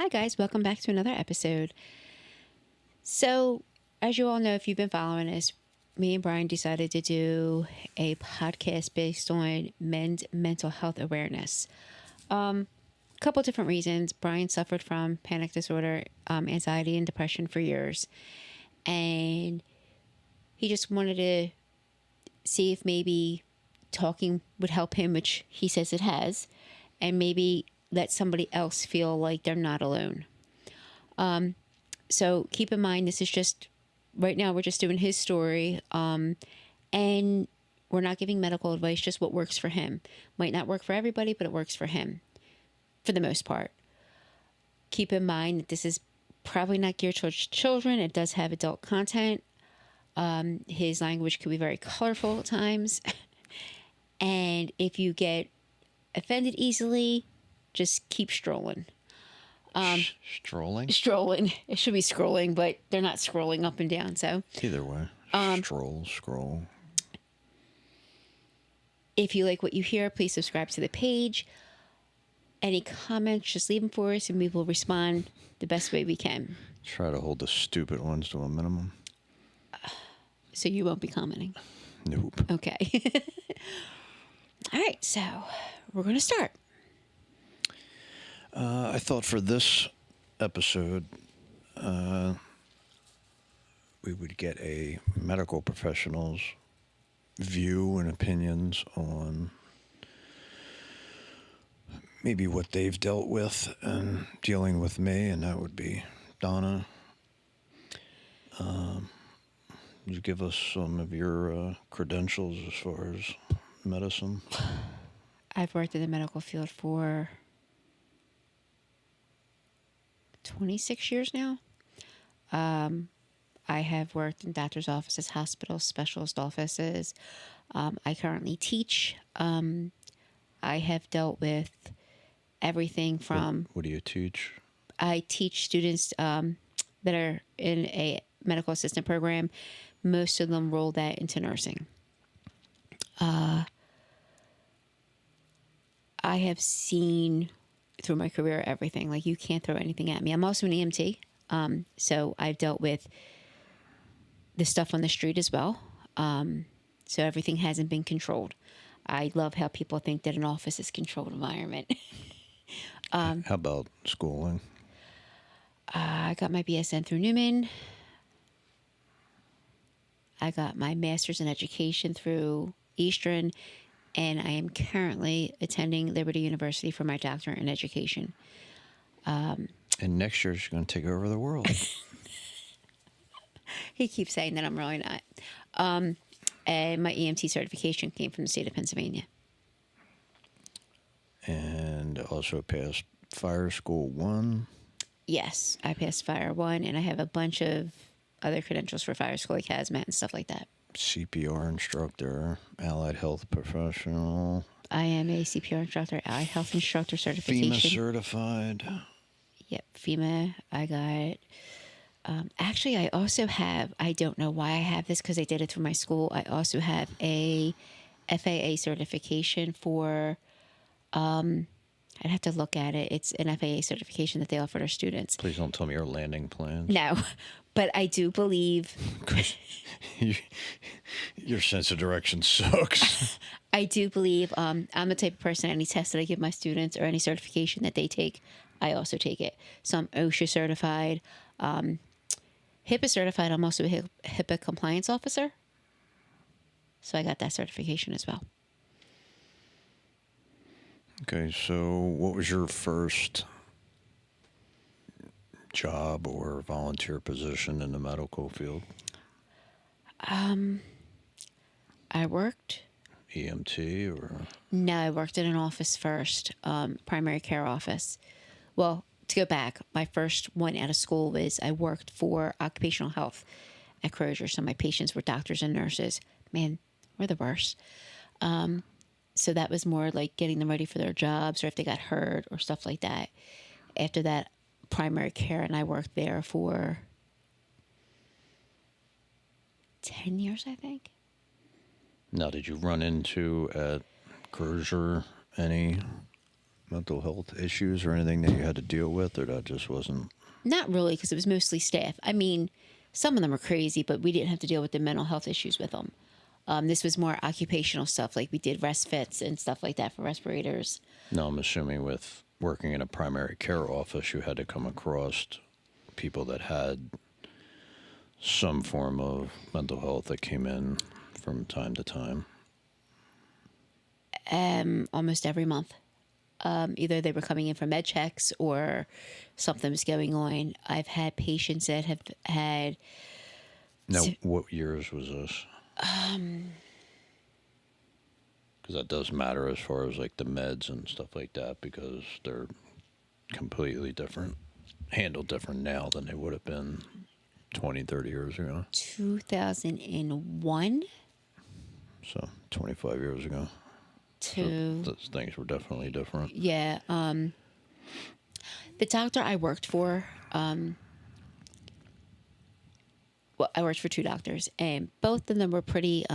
Hi, guys. Welcome back to another episode. So, as you all know, if you've been following us, me and Brian decided to do a podcast based on men's mental health awareness. A couple different reasons. Brian suffered from panic disorder, anxiety, and depression for years. And he just wanted to see if maybe talking would help him, which he says it has, and maybe let somebody else feel like they're not alone. So keep in mind, this is just right now, we're just doing his story. And we're not giving medical advice, just what works for him. Might not work for everybody, but it works for him for the most part. Keep in mind that this is probably not geared towards children. It does have adult content. His language could be very colorful at times. And if you get offended easily, just keep strolling. Strolling? Strolling. It should be scrolling, but they're not scrolling up and down. So Either way. Scroll. if you like what you hear, please subscribe to the page. Any comments, just leave them for us and we will respond the best way we can. Try to hold the stupid ones to a minimum. So you won't be commenting. Nope. Okay. All right. So we're going to start. I thought for this episode, we would get a medical professional's view and opinions on maybe what they've dealt with and dealing with me, and that would be Donna. You give us some of your credentials as far as medicine. I've worked in the medical field for 26 years now. I have worked in doctor's offices, hospitals, specialist offices. I currently teach. I have dealt with everything from... What do you teach? I teach students that are in a medical assistant program. Most of them roll that into nursing. I have seen through my career everything. Like, you can't throw anything at me. I'm also an EMT. So I've dealt with the stuff on the street as well. So everything hasn't been controlled. I love how people think that an office is a controlled environment. How about schooling? I got my BSN through Newman. I got my master's in education through Eastern, and I am currently attending Liberty University for my doctorate in education. And next year, she's going to take over the world. He keeps saying that I'm really not. And my EMT certification came from the state of Pennsylvania. And also passed Fire School 1. Yes, I passed Fire 1, and I have a bunch of other credentials for fire school, like hazmat and stuff like that. CPR instructor, allied health professional. I am a CPR instructor, allied health instructor certification. FEMA certified. Yep, FEMA. I got... actually, I also have... I don't know why I have this, because I did it through my school. I also have a FAA certification for... I'd have to look at it. It's an FAA certification that they offer their students. Please don't tell me your landing plans. No, but I do believe... Your sense of direction sucks. I do believe I'm the type of person, any test that I give my students or any certification that they take, I also take it. So I'm OSHA certified, HIPAA certified. I'm also a HIPAA compliance officer. So I got that certification as well. Okay, so what was your first job or volunteer position in the medical field? I worked... EMT or? No, I worked in an office first, primary care office. Well, to go back, my first one out of school was I worked for occupational health at Crozier. So my patients were doctors and nurses. Man, we're the worst. So that was more like getting them ready for their jobs or if they got hurt or stuff like that. After that, primary care, and I worked there for 10 years, I think. Now, did you run into at Crozier any mental health issues or anything that you had to deal with, or that just wasn't? Not really, because it was mostly staff. I mean, some of them are crazy, but we didn't have to deal with the mental health issues with them. This was more occupational stuff, like we did rest fits and stuff like that for respirators. No, I'm assuming with working in a primary care office, you had to come across people that had some form of mental health that came in from time to time. Almost every month. Either they were coming in for med checks or something was going on. I've had patients that have had. Now, what years was this? Because that does matter as far as like the meds and stuff like that, because they're completely different, handled different now than they would have been 20, 30 years ago. 2001 So 25 years ago. to So those things were definitely different. yeah. The doctor I worked for, well, I worked for two doctors, and both of them were pretty.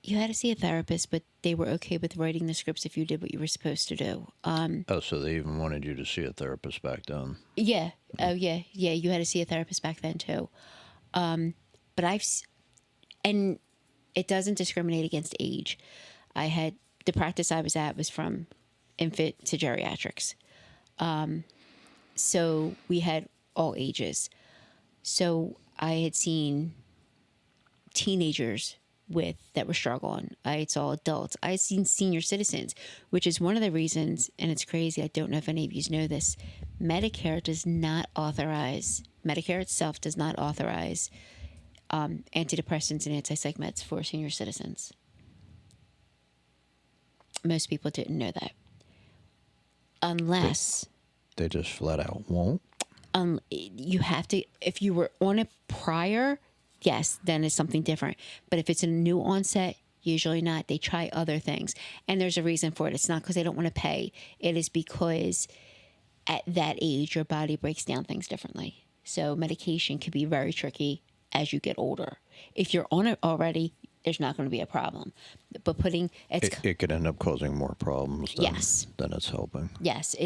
You had to see a therapist, but they were okay with writing the scripts if you did what you were supposed to do. Oh, so they even wanted you to see a therapist back then? Yeah. Oh, yeah. Yeah. You had to see a therapist back then too. But and it doesn't discriminate against age. I had the practice I was at was from infant to geriatrics. So we had all ages. So I had seen teenagers that were struggling. I saw adults. I had seen senior citizens, which is one of the reasons, and it's crazy. I don't know if any of you know this. Medicare itself does not authorize antidepressants and antipsych meds for senior citizens. Most people didn't know that. Unless They just flat out won't? you have to, if you were on it prior, yes, then it's something different. But if it's a new onset, usually not. They try other things. And there's a reason for it. It's not because they don't want to pay. It is because at that age, your body breaks down things differently. So medication can be very tricky as you get older. If you're on it already, there's not going to be a problem. But It could end up causing more problems than, Yes. than it's helping. Yes,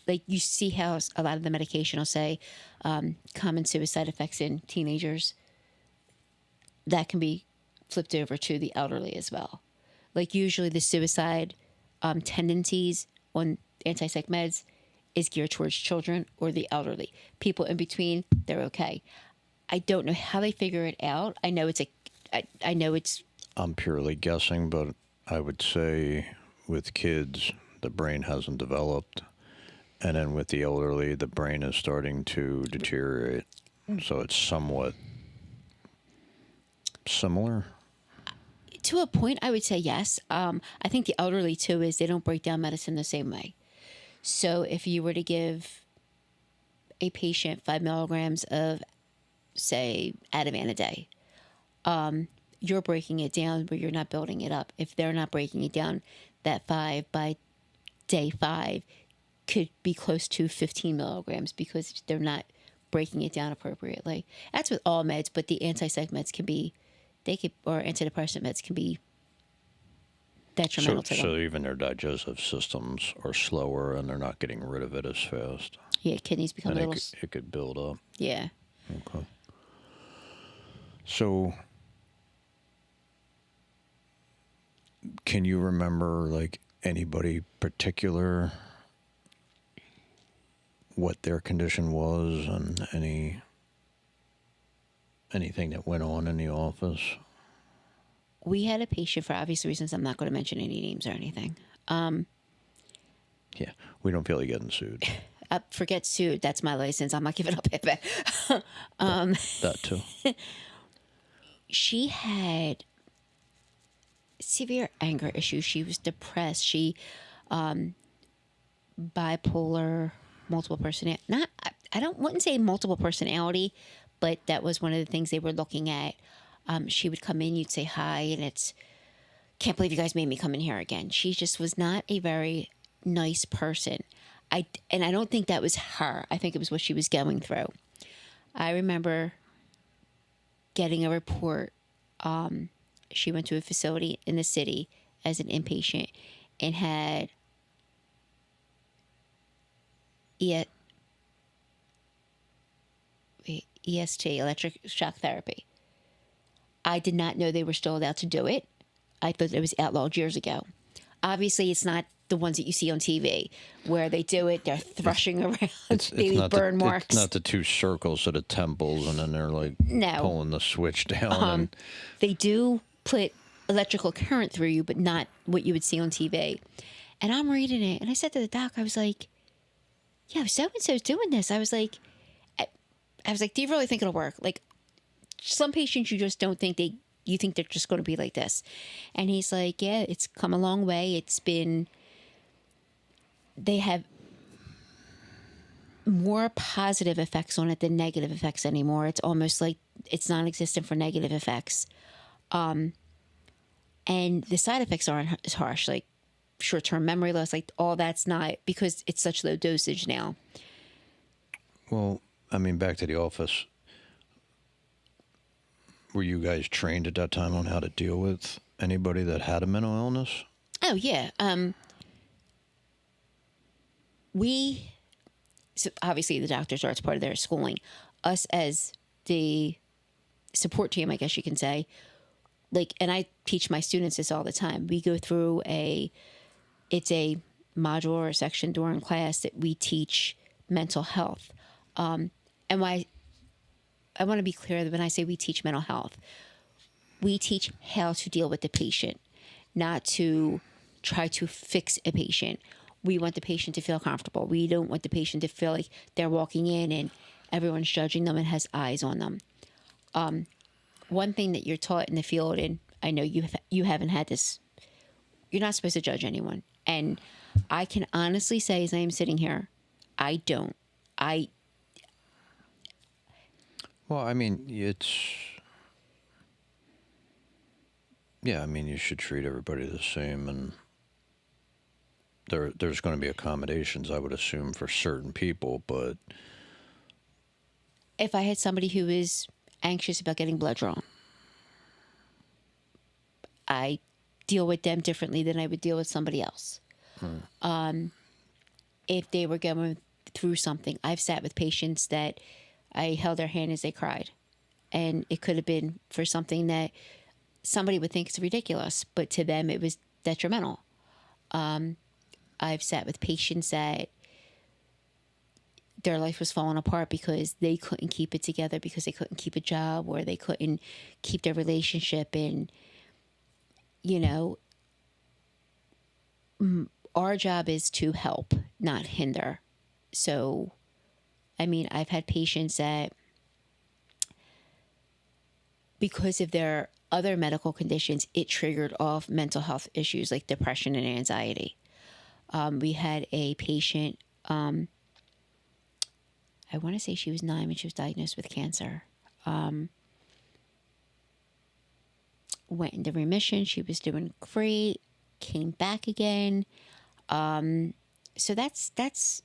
like you see how a lot of the medication will say common suicide effects in teenagers. That can be flipped over to the elderly as well. Like usually the suicide tendencies on antipsych meds is geared towards children or the elderly. People in between, they're okay. I don't know how they figure it out. I know it's. I'm purely guessing, but I would say with kids, the brain hasn't developed. And then with the elderly, the brain is starting to deteriorate. So it's somewhat similar. To a point, I would say yes. I think the elderly too is they don't break down medicine the same way. So if you were to give a patient 5 milligrams of, say, Ativan a day, you're breaking it down, but you're not building it up. If they're not breaking it down, that 5 by day 5 could be close to 15 milligrams because they're not breaking it down appropriately. That's with all meds, but the antipsych meds or antidepressant meds can be detrimental to them. So even their digestive systems are slower and they're not getting rid of it as fast. Yeah, kidneys become And a little. it could build up. Yeah. Okay. So can you remember like anybody particular what their condition was and anything that went on in the office? We had a patient, for obvious reasons, I'm not going to mention any names or anything. Yeah, we don't feel like getting sued. Forget sued. That's my license. I'm not giving up it back. That too. She had severe anger issues. She was depressed. She bipolar, multiple personality. Wouldn't say multiple personality, but that was one of the things they were looking at. She would come in, you'd say hi, and it's, can't believe you guys made me come in here again. She just was not a very nice person. I don't think that was her. I think it was what she was going through. I remember getting a report. She went to a facility in the city, as an inpatient and had E- EST, electric shock therapy. I did not know they were still allowed to do it. I thought it was outlawed years ago. Obviously, it's not the ones that you see on TV where they do it. They're thrashing around, It's baby burn it's marks. not the two circles of the temples, and then they're like No, pulling the switch down. And they do put electrical current through you, but not what you would see on TV. And I'm reading it, and I said to the doc, I was like, "Yeah, so and so's doing this." I was like, "Do you really think it'll work?" Like, some patients you just don't think you think they're just going to be like this. And he's like, "Yeah, it's come a long way. They have more positive effects on it than negative effects anymore. It's almost like it's non-existent for negative effects. And the side effects aren't as harsh, like short-term memory loss, like all that's not, because it's such low dosage now." well, I mean, back to the office. Were you guys trained at that time on how to deal with anybody that had a mental illness? Oh yeah. We So obviously the doctors are, it's part of their schooling. Us as the support team, I guess you can say, like, and I teach my students this all the time. We go through it's a module or a section during class that we teach mental health. And why I want to be clear that when I say we teach mental health, we teach how to deal with the patient, not to try to fix a patient. We want the patient to feel comfortable. We don't want the patient to feel like they're walking in and everyone's judging them and has eyes on them. One thing that you're taught in the field, and I know you haven't had this, you're not supposed to judge anyone. And I can honestly say, as I am sitting here, I don't. I Well, I mean, yeah, I mean, you should treat everybody the same, and there's going to be accommodations, I would assume, for certain people, but If I had somebody who is anxious about getting blood drawn, I deal with them differently than I would deal with somebody else. If they were going through something, I've sat with patients that I held their hand as they cried. And it could have been for something that somebody would think is ridiculous, but to them it was detrimental. I've sat with patients that their life was falling apart because they couldn't keep it together, because they couldn't keep a job, or they couldn't keep their relationship. And, you know, our job is to help, not hinder. So, I mean, I've had patients that, because of their other medical conditions, it triggered off mental health issues like depression and anxiety. We had a patient, I want to say she was 9 when she was diagnosed with cancer. Went into remission. She was doing great. Came back again. So that's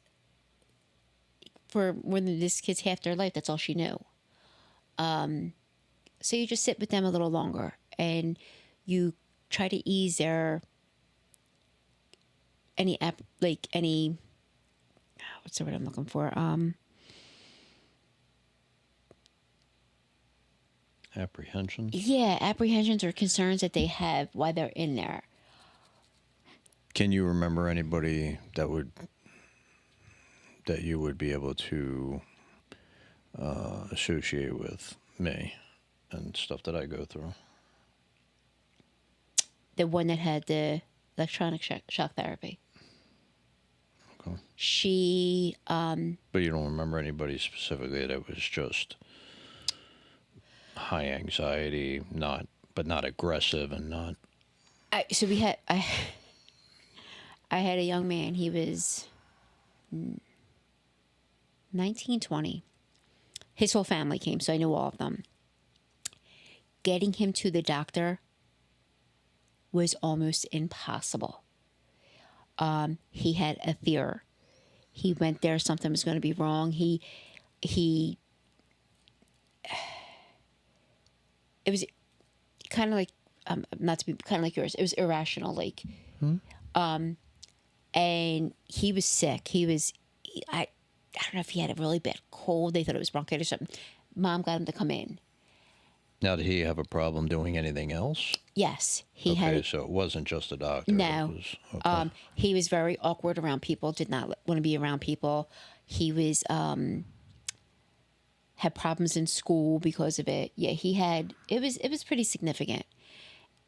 for when this kid's half their life. That's all she knew. So you just sit with them a little longer and you try to ease their any what's the word I'm looking for? apprehensions. Yeah, apprehensions or concerns that they have while they're in there. Can you remember anybody that you would be able to associate with me and stuff that I go through? The one that had the electronic shock therapy. Okay. She, But you don't remember anybody specifically that was just high anxiety, but not aggressive and not. so we had, I had a young man. He was 19, 20. His whole family came, so I knew all of them. Getting him to the doctor was almost impossible. He had a fear. He went there, something was going to be wrong. It was kind of like not to be kind of like yours. It was irrational, like, and he was sick. I don't know if he had a really bad cold. They thought it was bronchitis or something. Mom got him to come in. Now, did he have a problem doing anything else? Yes, he Okay, had. so it wasn't just a doctor. No. It was, okay. He was very awkward around people. Did not want to be around people. He was had problems in school because of it. Yeah, he had. It was pretty significant.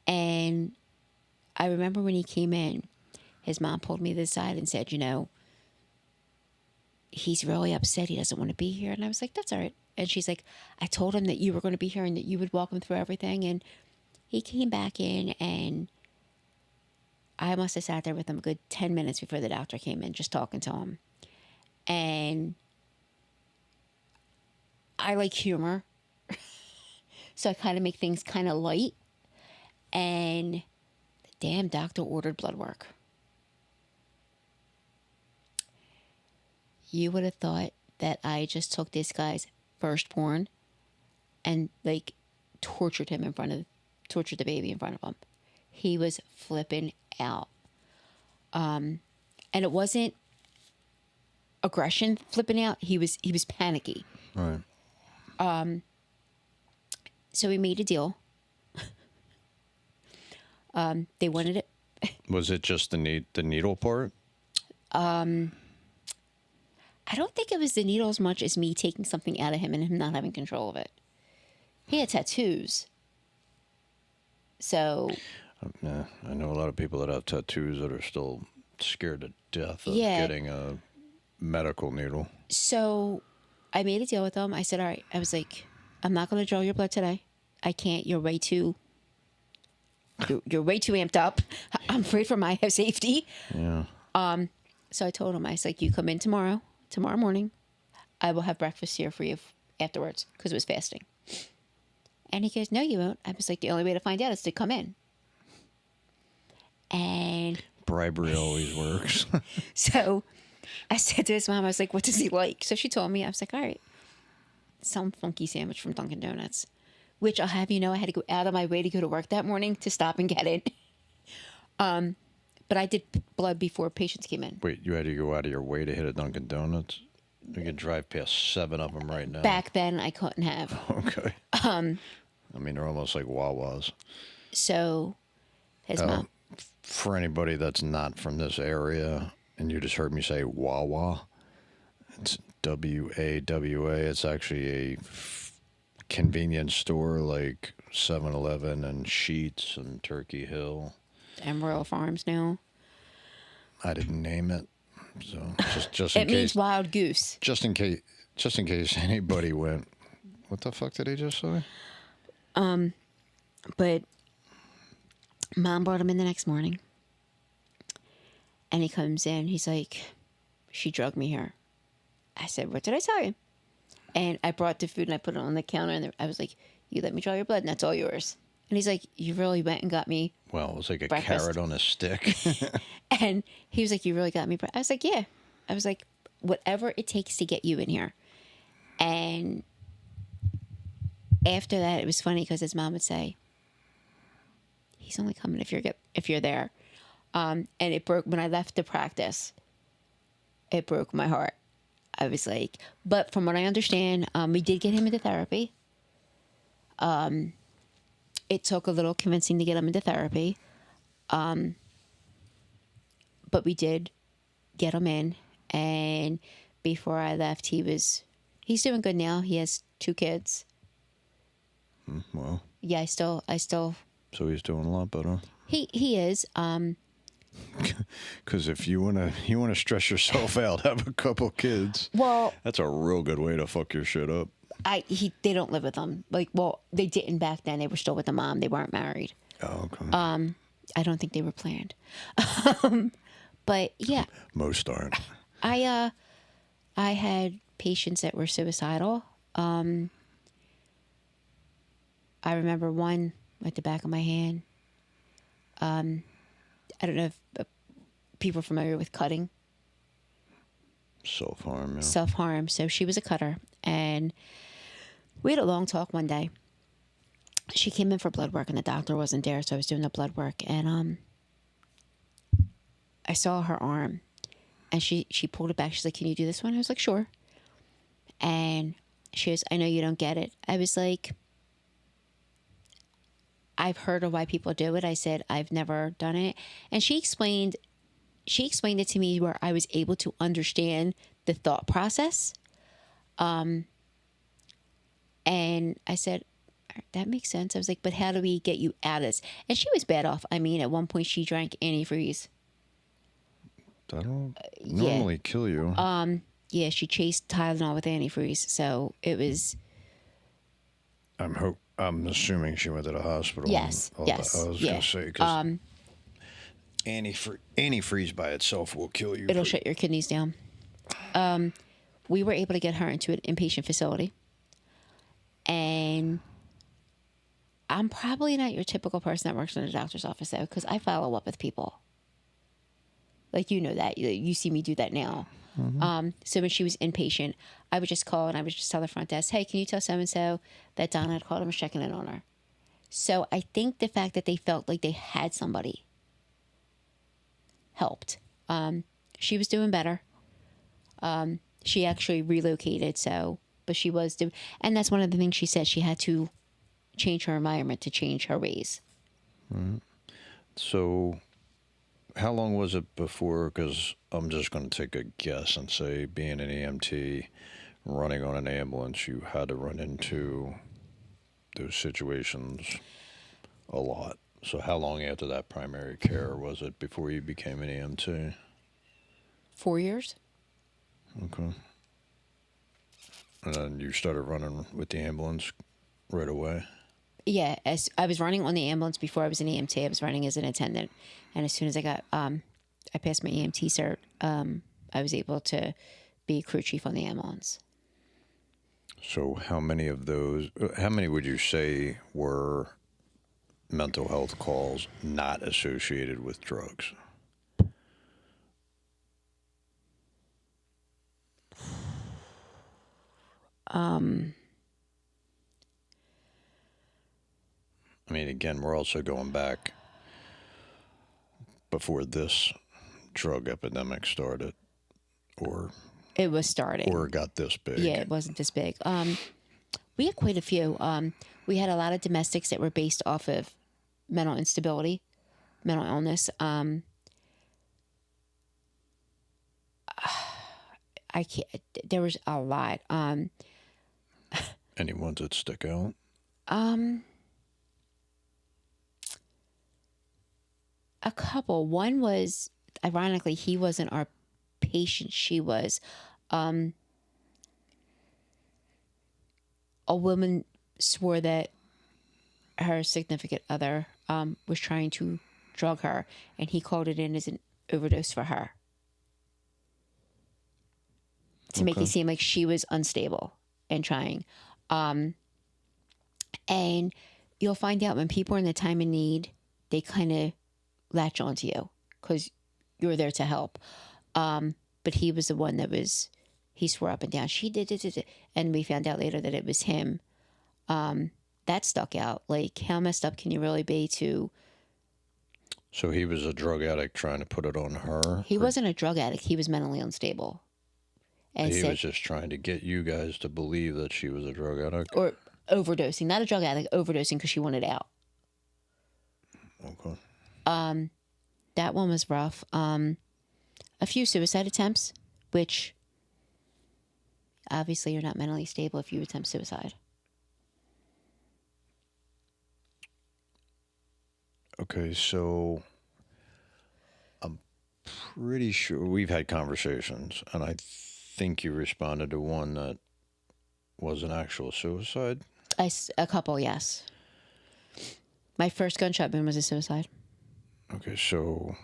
And I remember when he came in, his mom pulled me to the side and said, he's really upset. He doesn't want to be here. And I was like, that's all right. And she's like, I told him that you were going to be here and that you would walk him through everything. And he came back in, and I must have sat there with him a good 10 minutes before the doctor came in, just talking to him. And I like humor. So I kind of make things kind of light. And the damn doctor ordered blood work. You would have thought that I just took this guy's firstborn and like tortured the baby in front of him. He was flipping out. And it wasn't aggression flipping out. He was panicky. Right. So we made a deal. They wanted it. Was it just the needle part? I don't think it was the needle as much as me taking something out of him and him not having control of it. He had tattoos. So. Yeah, I know a lot of people that have tattoos that are still scared to death of Yeah. getting a medical needle. So I made a deal with him. I said, all right. I was like, I'm not going to draw your blood today. I can't. You're way too amped up. I'm afraid for my safety. Yeah. So I told him, I was like, you come in tomorrow morning. I will have breakfast here for you afterwards, because it was fasting. And he goes, no, you won't. I was like, the only way to find out is to come in. And Bribery always works. so I said to his mom, I was like, what does he like? So she told me. I was like, all right, some funky sandwich from Dunkin' Donuts, which I'll have you know, I had to go out of my way to go to work that morning to stop and get it. But I did blood before patients came in. Wait, you had to go out of your way to hit a Dunkin' Donuts? You can drive past 7 of them right now. Back then, I couldn't have. Okay. I mean, they're almost like Wawas. So his mom. For anybody that's not from this area, and you just heard me say Wawa, it's WAWA. It's actually a convenience store like 7-Eleven and Sheetz and Turkey Hill. And Royal Farms now. I didn't name it, so just in It case. means wild goose. Just in case anybody went, what the fuck did he just say? But Mom brought him in the next morning. And he comes in. He's like, she drugged me here. I said, what did I tell you? And I brought the food and I put it on the counter. And I was like, you let me draw your blood and that's all yours. And he's like, you really went and got me. Well, it was like a breakfast. carrot on a stick. And he was like, you really got me. I was like, yeah. I was like, whatever it takes to get you in here. And after that, it was funny because his mom would say, he's only coming if you're there. And it broke when I left the practice. It broke my heart. I was like, but from what I understand, we did get him into therapy. It took a little convincing to get him into therapy. But we did get him in. And before I left, he's doing good now. He has 2 kids. Well. Yeah, I still. So he's doing a lot better. He is. Because if you wanna stress yourself out, have a couple kids. Well, that's a real good way to fuck your shit up. They don't live with them. Like, well, they didn't back then. They were still with the mom. They weren't married. Oh, okay. I don't think they were planned. But yeah, Most aren't. I had patients that were suicidal. I remember one at the back of my hand. I don't know if people are familiar with cutting. Self-harm, yeah. Self-harm. So she was a cutter. And we had a long talk one day. she came in for blood work and the doctor wasn't there, so I was doing the blood work, and I saw her arm, and she pulled it back. She's like, "Can you do this one?" I was like, "Sure." And she goes, "I know you don't get it." I was like, "I've heard of why people do it." I said, "I've never done it." And she explained it to me where I was able to understand the thought process. And I said, "That makes sense." I was like, "But how do we get you out of this?" And she was bad off. I mean, at one point she drank antifreeze. That'll Yeah. normally kill you. Yeah, she chased Tylenol with antifreeze. So it was, I'm assuming she went to the hospital and yes, all that. I yes, was yeah. gonna say because antifreeze by itself will kill you. It'll shut your kidneys down. We were able to get her into an inpatient facility. And I'm probably not your typical person that works in a doctor's office, though, because I follow up with people. Like, you know that. You see me do that now. So when she was inpatient, I would just call and I would just tell the front desk, "Hey, can you tell so-and-so that Donna had called and was checking in on her?" So I think the fact that they felt like they had somebody helped. She was doing better. She actually relocated, so, but she was doing, and that's one of the things she said. She had to change her environment to change her ways. So, how long was it before? Because I'm just going to take a guess and say, being an EMT, running on an ambulance, you had to run into those situations a lot. So, how long after that primary care was it before you became an EMT? 4 years. Okay. And then you started running with the ambulance right away? Yeah, as I was running on the ambulance before I was an EMT, I was running as an attendant, and as soon as I got, I passed my EMT cert, I was able to be crew chief on the ambulance. So, how many of those, how many would you say were mental health calls not associated with drugs? I mean, again, we're also going back before this drug epidemic started, or It was starting. it got this big. Yeah, it wasn't this big. We had quite a few. We had a lot of domestics that were based off of mental instability, mental illness. I can't. There was a lot. Any ones that stick out? A couple. One was, ironically, he wasn't our patient. She was. A woman swore that her significant other was trying to drug her, and he called it in as an overdose for her to make Okay. it seem like she was unstable and trying. And you'll find out when people are in the time of need, they kind of latch onto you because you're there to help. But he was the one that was, he swore up and down, she did it. And we found out later that it was him. That stuck out. Like, how messed up can you really be to... So he was a drug addict trying to put it on her? He wasn't a drug addict. He was mentally unstable. And He said, was just trying to get you guys to believe that she was a drug addict? or overdosing, not a drug addict, overdosing because she wanted out. Okay. That one was rough. A few suicide attempts, which obviously you're not mentally stable if you attempt suicide. Okay, so I'm pretty sure we've had conversations, and I think you responded to one that was an actual suicide. A couple, yes. My first gunshot wound was a suicide. Okay, so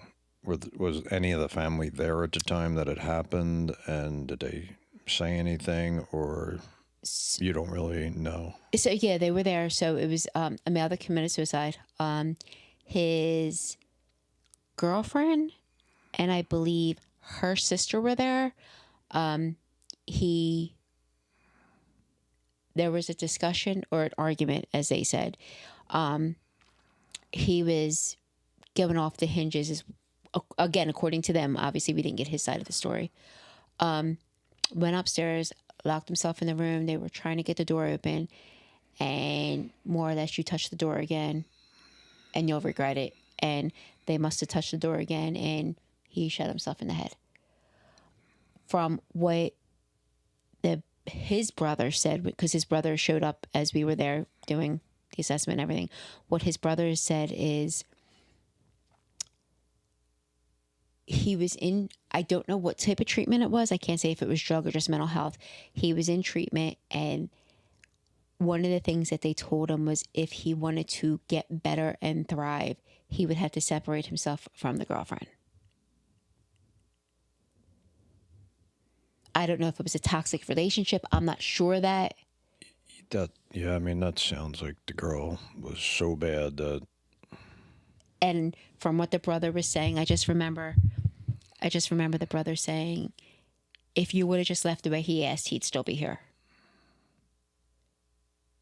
was any of the family there at the time that it happened, and did they say anything, or you don't really know? So yeah, they were there. So it was a male that committed suicide. His girlfriend and I believe her sister were there. There was a discussion or an argument, as they said. He was going off the hinges, again, according to them. Obviously, we didn't get his side of the story. Went upstairs, locked himself in the room. They were trying to get the door open, and more or less, you touch the door again, and you'll regret it. And they must have touched the door again, and he shot himself in the head. From what his brother said, because his brother showed up as we were there doing the assessment and everything, what his brother said is he was in, I don't know what type of treatment it was. I can't say if it was drug or just mental health. He was in treatment, and one of the things that they told him was if he wanted to get better and thrive, he would have to separate himself from the girlfriend. I don't know if it was a toxic relationship. I'm not sure that. Yeah, I mean, that sounds like the girl was so bad that. And from what the brother was saying, I just remember the brother saying, if you would have just left the way he asked, he'd still be here.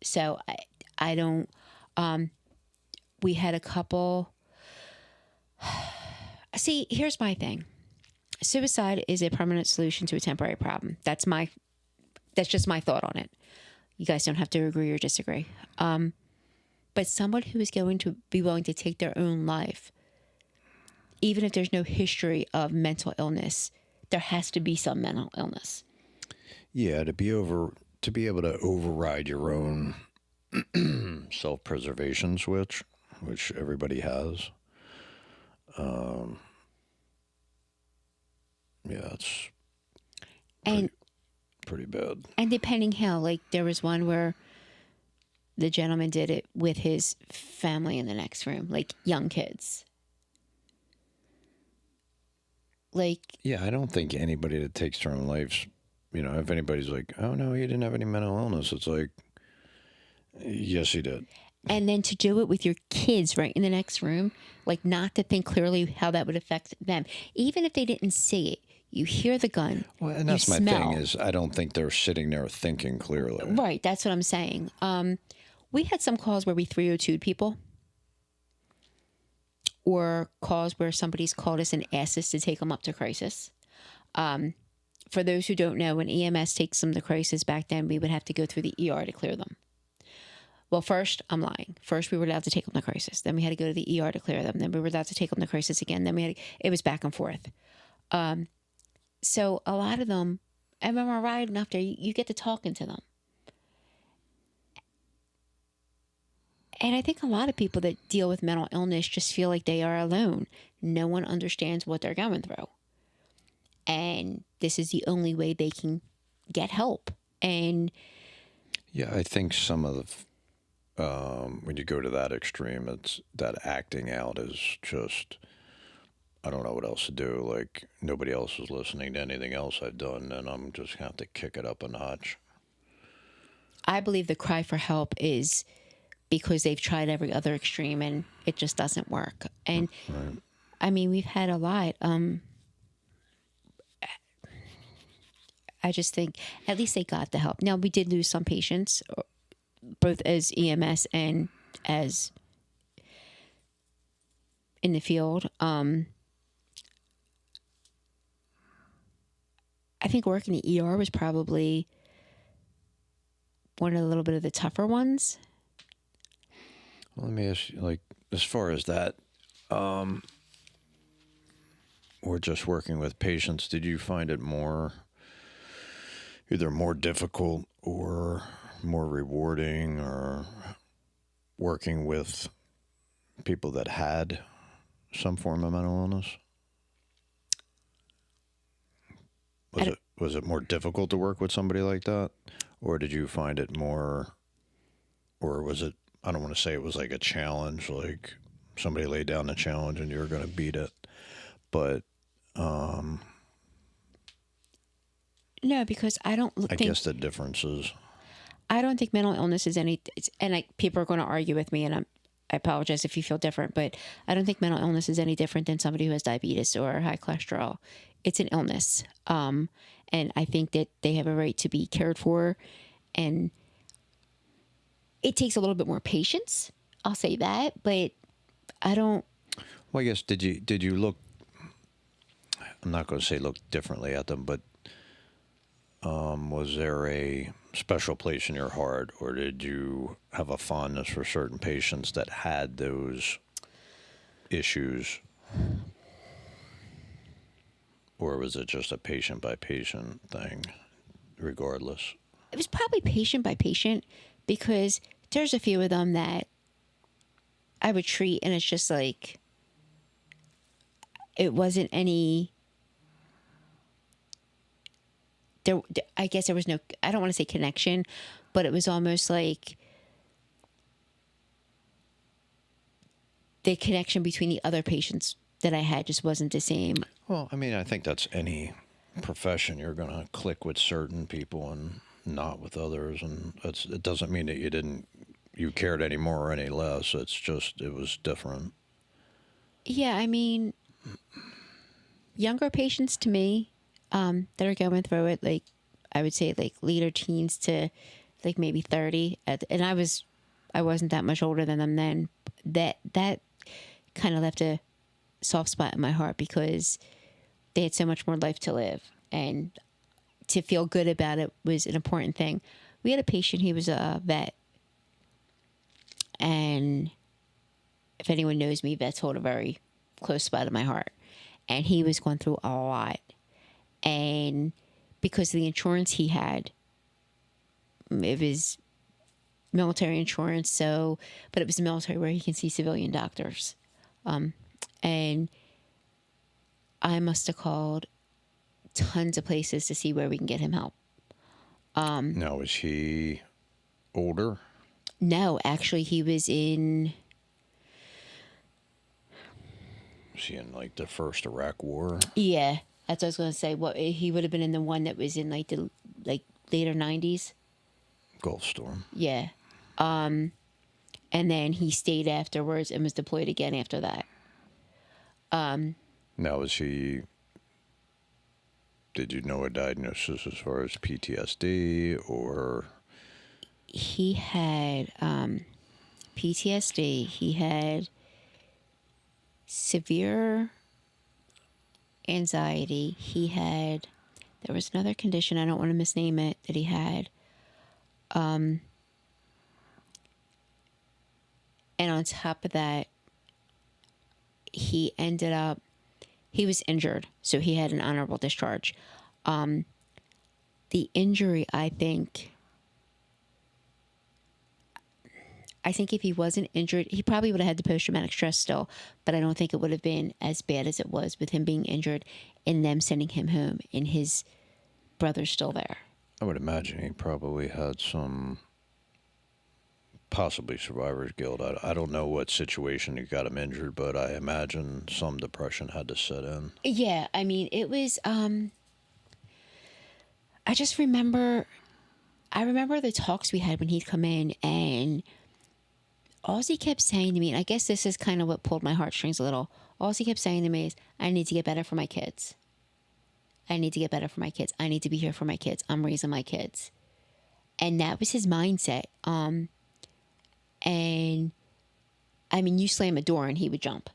So I don't, we had a couple. See, here's my thing. Suicide is a permanent solution to a temporary problem. That's just my thought on it. You guys don't have to agree or disagree. But someone who is going to be willing to take their own life, even if there's no history of mental illness, there has to be some mental illness. Yeah, to be able to override your own self-preservation switch, which everybody has. Yeah, it's pretty bad. And depending how, like there was one where the gentleman did it with his family in the next room, like young kids. Like, yeah, I don't think anybody that takes their own lives, if anybody's like, oh no, he didn't have any mental illness, it's like, yes, he did. And then to do it with your kids right in the next room, like not to think clearly how that would affect them, even if they didn't see it. You hear the gun. Well, and that's my thing is I don't think they're sitting there thinking clearly. Right, that's what I'm saying. We had some calls where we 302'd people, or calls where somebody's called us and asked us to take them up to crisis. For those who don't know, when EMS takes them to crisis back then, we would have to go through the ER to clear them. Well, first, I'm lying. First, we were allowed to take them to crisis. Then we had to go to the ER to clear them. Then we were allowed to take them to crisis again. Then it was back and forth. So a lot of them, and when we're riding up there, you get to talking to them. And I think a lot of people that deal with mental illness just feel like they are alone. No one understands what they're going through. And this is the only way they can get help. And yeah, I think some of the, when you go to that extreme, it's that acting out is just, I don't know what else to do. Like nobody else is listening to anything else I've done, and I'm just going to have to kick it up a notch. I believe the cry for help is because they've tried every other extreme and it just doesn't work. And right. I mean, we've had a lot. I just think at least they got the help. Now, we did lose some patients, both as EMS and as in the field. I think working the ER was probably one of the little bit of the tougher ones. Well, let me ask you, like, as far as that, or just working with patients, did you find it either more difficult or more rewarding, or working with people that had some form of mental illness? Was it more difficult to work with somebody like that, or did you find it more, or was it? I don't want to say it was like a challenge, like somebody laid down the challenge and you were going to beat it, but no, because I guess the difference is, I don't think mental illness is and people are going to argue with me, and I apologize if you feel different, but I don't think mental illness is any different than somebody who has diabetes or high cholesterol. It's an illness. And I think that they have a right to be cared for, and it takes a little bit more patience. I'll say that, but I don't. Well, I guess did you look? I'm not going to say look differently at them, but was there a special place in your heart, or did you have a fondness for certain patients that had those issues, or was it just a patient by patient thing, regardless? It was probably patient by patient because there's a few of them that I would treat, and it's just like it wasn't any. I guess there was no. I don't want to say connection, but it was almost like the connection between the other patients that I had just wasn't the same. Well, I mean, I think that's any profession. You're going to click with certain people and not with others, and it doesn't mean that you cared any more or any less. It's just it was different. Yeah, I mean, younger patients to me that are going through it, like I would say, like later teens to like maybe 30, and I wasn't that much older than them then. That kind of left a soft spot in my heart because they had so much more life to live, and to feel good about it was an important thing. We had a patient, he was a vet, and if anyone knows me, vets hold a very close spot in my heart. And he was going through a lot. And because of the insurance he had, it was military insurance, so, but it was the military where he can see civilian doctors. And I must have called tons of places to see where we can get him help. Now, is he older? No, actually, he was in. Was he in like the first Iraq War? Yeah, that's what I was going to say. What he would have been in the one that was in like the later 90s. Gulf Storm. Yeah. And then he stayed afterwards and was deployed again after that. Now, is he? Did you know a diagnosis as far as PTSD or? He had PTSD. He had severe anxiety. He had, there was another condition, I don't want to misname it, that he had. And on top of that, he was injured, so he had an honorable discharge. The injury, I think if he wasn't injured, he probably would have had the post-traumatic stress still, but I don't think it would have been as bad as it was with him being injured and them sending him home and his brother's still there. I would imagine he probably had some, possibly survivor's guilt. I don't know what situation he got him injured, but I imagine some depression had to set in. Yeah, I mean, it was, I just remember, the talks we had when he'd come in, and all he kept saying to me, and I guess this is kind of what pulled my heartstrings a little, all he kept saying to me is, I need to get better for my kids. I need to get better for my kids. I need to be here for my kids. I'm raising my kids. And that was his mindset. And I mean, you slam a door and he would jump.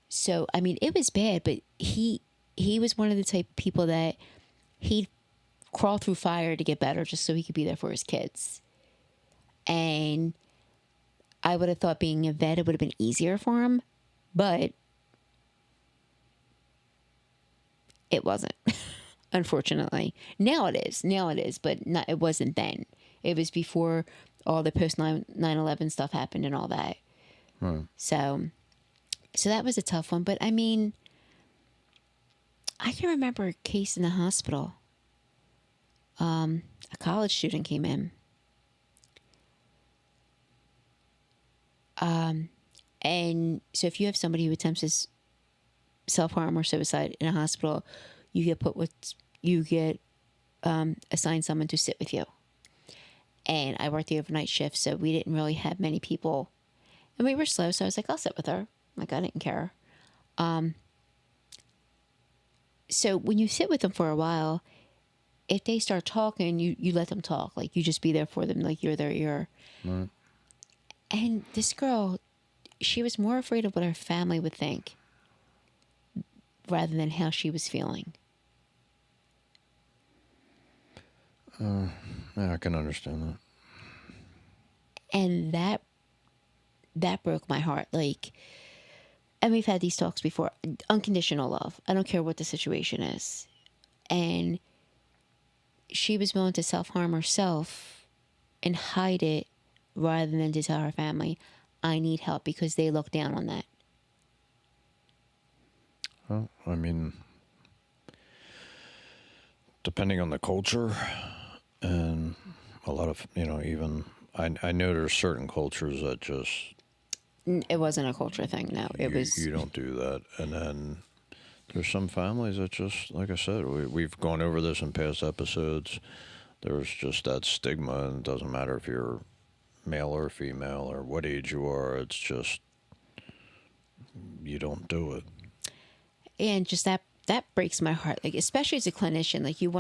So, I mean, it was bad, but he was one of the type of people that he'd crawl through fire to get better just so he could be there for his kids. And I would have thought being a vet, it would have been easier for him, but it wasn't, unfortunately. Now it is, but not, it wasn't then. It was before all the post 9/11 stuff happened and all that. So that was a tough one. But I mean, I can remember a case in the hospital. A college student came in. And so if you have somebody who attempts to self-harm or suicide in a hospital, you get assigned someone to sit with you. And I worked the overnight shift, so we didn't really have many people. And we were slow, so I was like, I'll sit with her. Like, I didn't care. So when you sit with them for a while, if they start talking, you let them talk. Like, you just be there for them, like you're their ear. Right. And this girl, she was more afraid of what her family would think rather than how she was feeling. Yeah, I can understand that. And that broke my heart. Like, and we've had these talks before. Unconditional love. I don't care what the situation is. And she was willing to self-harm herself and hide it rather than to tell her family, I need help, because they look down on that. Well, I mean, depending on the culture, and a lot of, even I know there's certain cultures that just It wasn't a culture thing, no. It was, you don't do that, and then there's some families that just, like I said, we've gone over this in past episodes. There's just that stigma, and it doesn't matter if you're male or female or what age you are. It's just you don't do it. and just that breaks my heart. Like, especially as a clinician, like you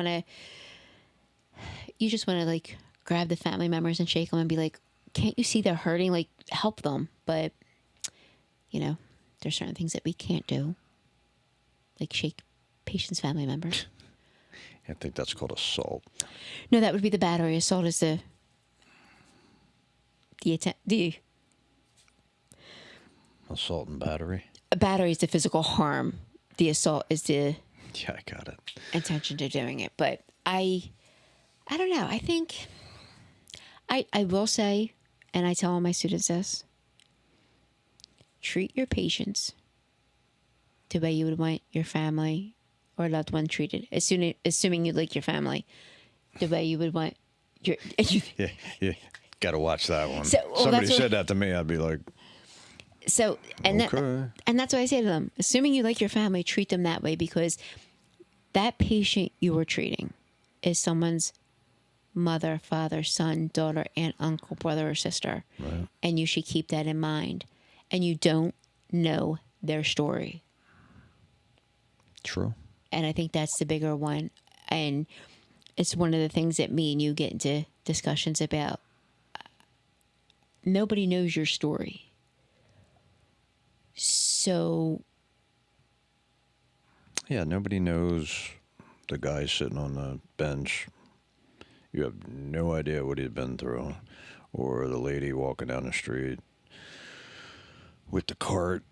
just want to like grab the family members and shake them and be like, can't you see they're hurting? Like, help them. But, there's certain things that we can't do, like shake patients' family members. I think that's called assault. No, that would be the battery. Assault is the Assault and battery. battery is the physical harm. The assault is the Yeah, I got it. intention to doing it. But I don't know. I think I will say, and I tell all my students this: treat your patients the way you would want your family or loved one treated. Assuming you like your family, the way you would want your. Yeah, yeah. Got to watch that one. So, well, Somebody that's what- said that to me, I'd be like, So and okay. and that's what I say to them. Assuming you like your family, treat them that way, because that patient you were treating is someone's mother, father, son, daughter, aunt, uncle, brother, or sister. Right. And you should keep that in mind. And you don't know their story. True. And I think that's the bigger one. And it's one of the things that me and you get into discussions about. Nobody knows your story. So, Yeah, nobody knows the guy sitting on the bench. You have no idea what he's been through. Or the lady walking down the street with the cart,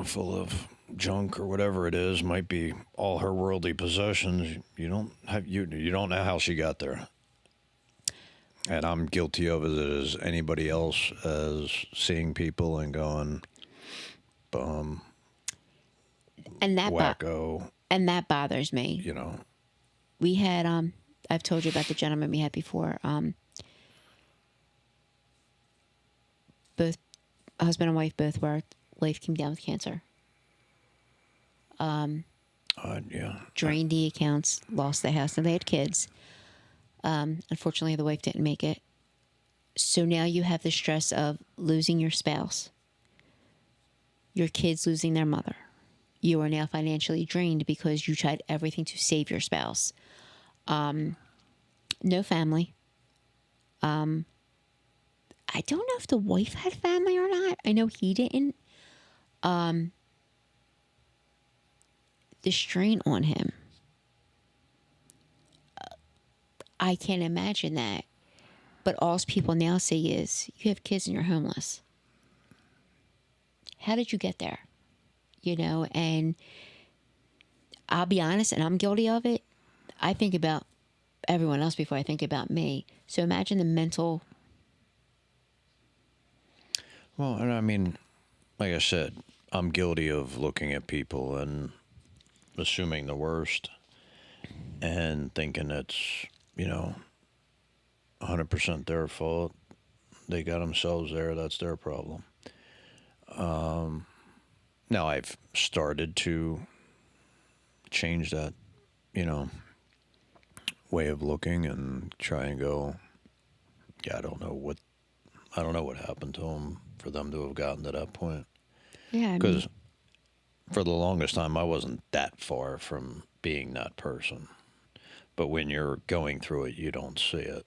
full of junk or whatever it is, might be all her worldly possessions. You don't know how she got there. And I'm guilty of it as anybody else, as seeing people and going, bum, and wacko, and that bothers me. We had I've told you about the gentleman we had before. Both husband and wife both worked. Wife came down with cancer. Yeah. Drained the accounts, lost the house, and they had kids. Unfortunately, the wife didn't make it. So now you have the stress of losing your spouse, your kids losing their mother. You are now financially drained because you tried everything to save your spouse. No family. I don't know if the wife had family or not. I know he didn't. The strain on him. I can't imagine that. But all people now say is, you have kids and you're homeless. How did you get there? And I'll be honest, and I'm guilty of it. I think about everyone else before I think about me. So imagine the mental. Well, and I mean, like I said, I'm guilty of looking at people and assuming the worst and thinking it's, 100% their fault. They got themselves there. That's their problem. Now I've started to change that, way of looking and try and go, yeah, I don't know what happened to them for them to have gotten to that point. Yeah, Because for the longest time, I wasn't that far from being that person. But when you're going through it, you don't see it.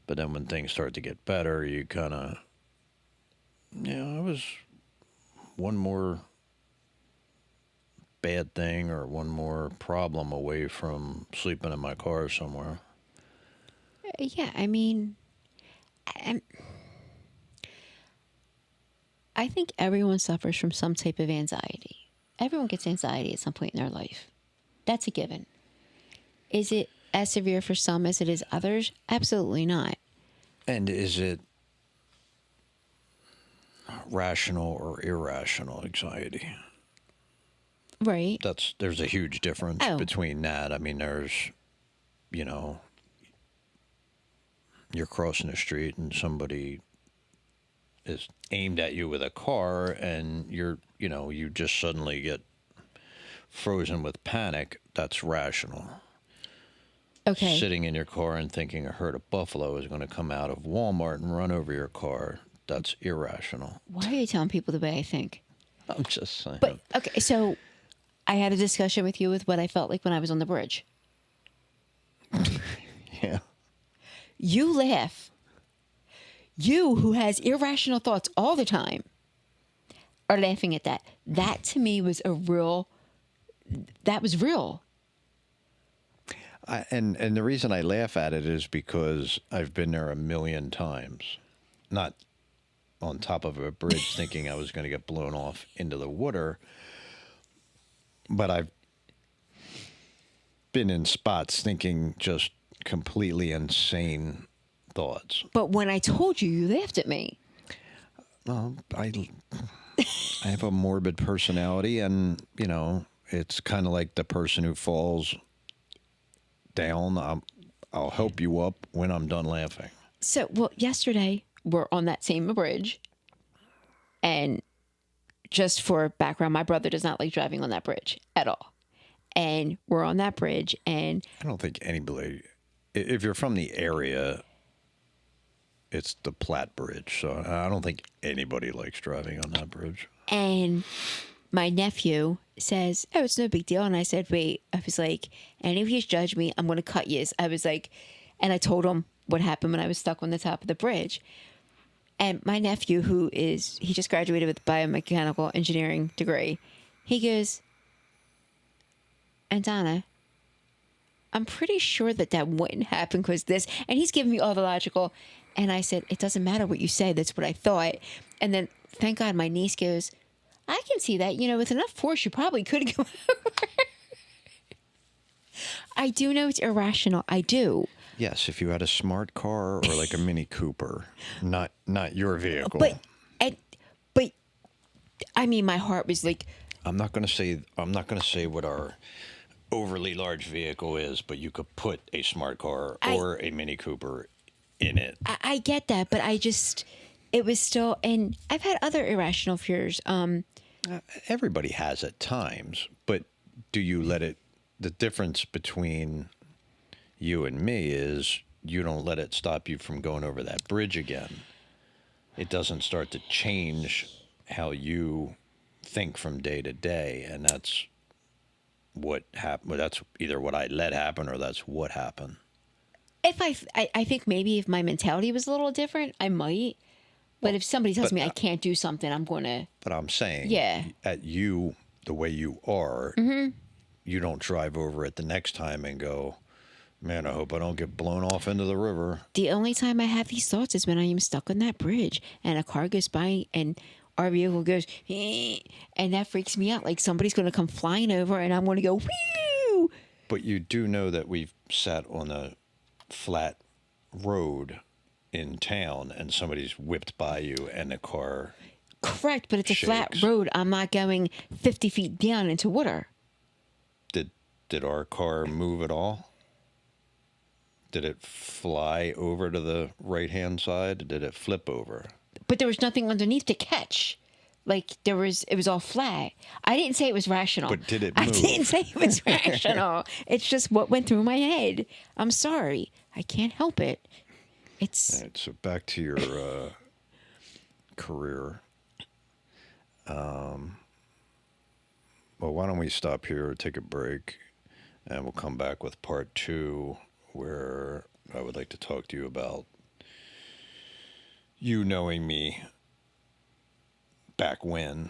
But then when things start to get better, you kind of I was one more bad thing or one more problem away from sleeping in my car somewhere. Yeah, I mean, I, I think everyone suffers from some type of anxiety. Everyone gets anxiety at some point in their life. That's a given. Is it as severe for some as it is others? Absolutely not. And is it rational or irrational anxiety? Right. There's a huge difference Oh, between that. I mean, there's, you know, you're crossing the street and somebody is aimed at you with a car and you just suddenly get frozen with panic. That's rational. okay. Sitting in your car and thinking a herd of buffalo is going to come out of Walmart and run over your car, that's irrational. Why are you telling people the way I think? I'm just saying. But, okay, so I had a discussion with you with what I felt like when I was on the bridge. Yeah. You laugh. You, who has irrational thoughts all the time, are laughing at that. That to me was that was real. And the reason I laugh at it is because I've been there a million times. Not on top of a bridge thinking I was going to get blown off into the water, but I've been in spots thinking just completely insane thoughts. But when I told you, you laughed at me. Well, I have a morbid personality, and it's kind of like the person who falls down. I'll help you up when I'm done laughing. So, well, yesterday we're on that same bridge, and just for background, my brother does not like driving on that bridge at all. And we're on that bridge, and I don't think anybody, if you're from the area, it's the Platte Bridge, so I don't think anybody likes driving on that bridge. and my nephew says, "Oh, it's no big deal." And I said, "Wait," I was like, "And if you judge me, I'm going to cut you." I was like, and I told him what happened when I was stuck on the top of the bridge. And my nephew, he just graduated with a biomechanical engineering degree, he goes, "And Donna, I'm pretty sure that wouldn't happen because this," and he's giving me all the logical. And I said, "It doesn't matter what you say. That's what I thought." And then, thank God, my niece goes, "I can see that. With enough force, you probably could go." I do know it's irrational. I do. Yes, if you had a smart car or like a Mini Cooper, not your vehicle. And, but, I mean, my heart was like, I'm not going to say what our overly large vehicle is, but you could put a smart car or a Mini Cooper in it. I get that, but it was still, and I've had other irrational fears. Everybody has at times, but do you let it? The difference between you and me is you don't let it stop you from going over that bridge again. It doesn't start to change how you think from day to day, and that's what happened. That's either what I let happen or that's what happened. If I think maybe if my mentality was a little different, I might. But if somebody tells me I can't do something, I'm going to. But I'm saying, Yeah. at you, the way you are, you don't drive over it the next time and go, "Man, I hope I don't get blown off into the river." The only time I have these thoughts is when I am stuck on that bridge and a car goes by and our vehicle goes, and that freaks me out. Like somebody's going to come flying over and I'm going to go, whew. But you do know that we've sat on a flat road in town and somebody's whipped by you and the car. Correct, but it's a flat shakes. road. I'm not going 50 feet down into water. Did our car move at all? Did it fly over to the right-hand side? Did it flip over? But there was nothing underneath to catch. Like it was all flat. I didn't say it was rational. But did it I move? didn't say it was rational. It's just what went through my head. I'm sorry. I can't help it. It's All right, so back to your career. Well, why don't we stop here, take a break, and we'll come back with part 2, where I would like to talk to you about you knowing me back when,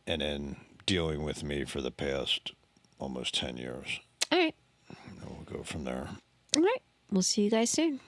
and then dealing with me for the past almost 10 years. All right. And we'll go from there. All right. We'll see you guys soon.